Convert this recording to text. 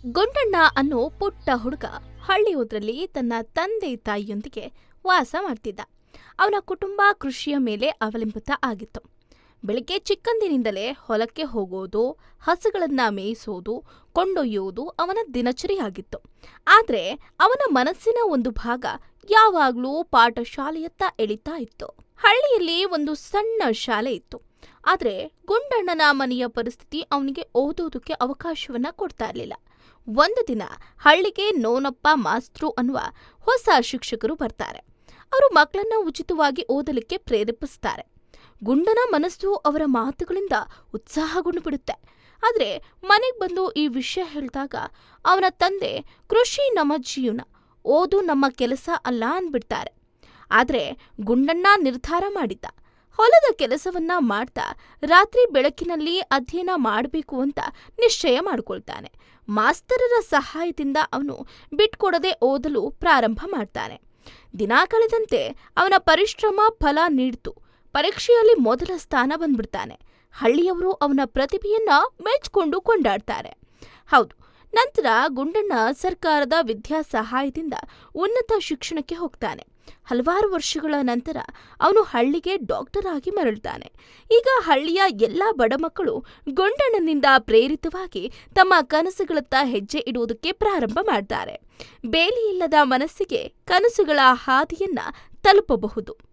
ಗುಂಡಣ್ಣ ಅನ್ನೋ ಪುಟ್ಟ ಹುಡುಗ ಹಳ್ಳಿಯೊಂದರಲ್ಲಿ ತನ್ನ ತಂದೆ ತಾಯಿಯೊಂದಿಗೆ ವಾಸ ಮಾಡ್ತಿದ್ದ. ಅವನ ಕುಟುಂಬ ಕೃಷಿಯ ಮೇಲೆ ಅವಲಂಬಿತ ಆಗಿತ್ತು. ಬೆಳಿಗ್ಗೆ ಚಿಕ್ಕಂದಿನಿಂದಲೇ ಹೊಲಕ್ಕೆ ಹೋಗೋದು, ಹಸುಗಳನ್ನ ಮೇಯಿಸೋದು, ಕೊಂಡೊಯ್ಯೋದು ಅವನ ದಿನಚರಿಯಾಗಿತ್ತು. ಆದ್ರೆ ಅವನ ಮನಸ್ಸಿನ ಒಂದು ಭಾಗ ಯಾವಾಗ್ಲೂ ಪಾಠಶಾಲೆಯತ್ತ ಎಳಿತಾ ಇತ್ತು. ಹಳ್ಳಿಯಲ್ಲಿ ಒಂದು ಸಣ್ಣ ಶಾಲೆ ಇತ್ತು. ಆದ್ರೆ ಗುಂಡಣ್ಣನ ಮನೆಯ ಪರಿಸ್ಥಿತಿ ಅವನಿಗೆ ಓದೋದಕ್ಕೆ ಅವಕಾಶವನ್ನ ಕೊಡ್ತಾ ಇರಲಿಲ್ಲ. ಒಂದು ದಿನ ಹಳ್ಳಿಗೆ ನೋನಪ್ಪ ಮಾಸ್ತ್ರು ಅನ್ನುವ ಹೊಸ ಶಿಕ್ಷಕರು ಬರ್ತಾರೆ. ಅವರು ಮಕ್ಕಳನ್ನ ಉಚಿತವಾಗಿ ಓದಲಿಕ್ಕೆ ಪ್ರೇರೇಪಿಸ್ತಾರೆ. ಗುಂಡನ ಮನಸ್ಸು ಅವರ ಮಾತುಗಳಿಂದ ಉತ್ಸಾಹಗೊಂಡು ಬಿಡುತ್ತೆ. ಆದ್ರೆ ಮನೆಗೆ ಬಂದು ಈ ವಿಷಯ ಹೇಳಿದಾಗ ಅವನ ತಂದೆ ಕೃಷಿ ನಮ್ಮ ಜೀವನ, ಓದು ನಮ್ಮ ಕೆಲಸ ಅಲ್ಲ ಅಂದ್ಬಿಡ್ತಾರೆ. ಆದ್ರೆ ಗುಂಡಣ್ಣ ನಿರ್ಧಾರ ಮಾಡಿದ್ದ. ಹೊಲದ ಕೆಲಸವನ್ನ ಮಾಡ್ತಾ ರಾತ್ರಿ ಬೆಳಕಿನಲ್ಲಿ ಅಧ್ಯಯನ ಮಾಡಬೇಕು ಅಂತ ನಿಶ್ಚಯ ಮಾಡಿಕೊಳ್ತಾನೆ. ಮಾಸ್ತರರ ಸಹಾಯದಿಂದ ಅವನು ಬಿಟ್ಕೊಡದೆ ಓದಲು ಪ್ರಾರಂಭ ಮಾಡ್ತಾನೆ. ದಿನ ಕಳೆದಂತೆ ಅವನ ಪರಿಶ್ರಮ ಫಲ ನೀಡಿತು. ಪರೀಕ್ಷೆಯಲ್ಲಿ ಮೊದಲ ಸ್ಥಾನ ಬಂದ್ಬಿಡ್ತಾನೆ. ಹಳ್ಳಿಯವರು ಅವನ ಪ್ರತಿಭೆಯನ್ನ ಮೆಚ್ಚಿಕೊಂಡು ಕೊಂಡಾಡ್ತಾರೆ. ಹೌದು, ನಂತರ ಗುಂಡಣ್ಣ ಸರ್ಕಾರದ ವಿದ್ಯಾ ಸಹಾಯದಿಂದ ಉನ್ನತ ಶಿಕ್ಷಣಕ್ಕೆ ಹೋಗ್ತಾನೆ. ಹಲವಾರು ವರ್ಷಗಳ ನಂತರ ಅವನು ಹಳ್ಳಿಗೆ ಡಾಕ್ಟರ್ ಆಗಿ ಮರಳ್ತಾನೆ. ಈಗ ಹಳ್ಳಿಯ ಎಲ್ಲಾ ಬಡ ಮಕ್ಕಳು ಗುಂಡಣ್ಣನಿಂದ ಪ್ರೇರಿತವಾಗಿ ತಮ್ಮ ಕನಸುಗಳತ್ತ ಹೆಜ್ಜೆ ಇಡುವುದಕ್ಕೆ ಪ್ರಾರಂಭ ಮಾಡ್ತಾರೆ. ಬೇಲಿಯಿಲ್ಲದ ಮನಸ್ಸಿಗೆ ಕನಸುಗಳ ಹಾದಿಯನ್ನ ತಲುಪಬಹುದು.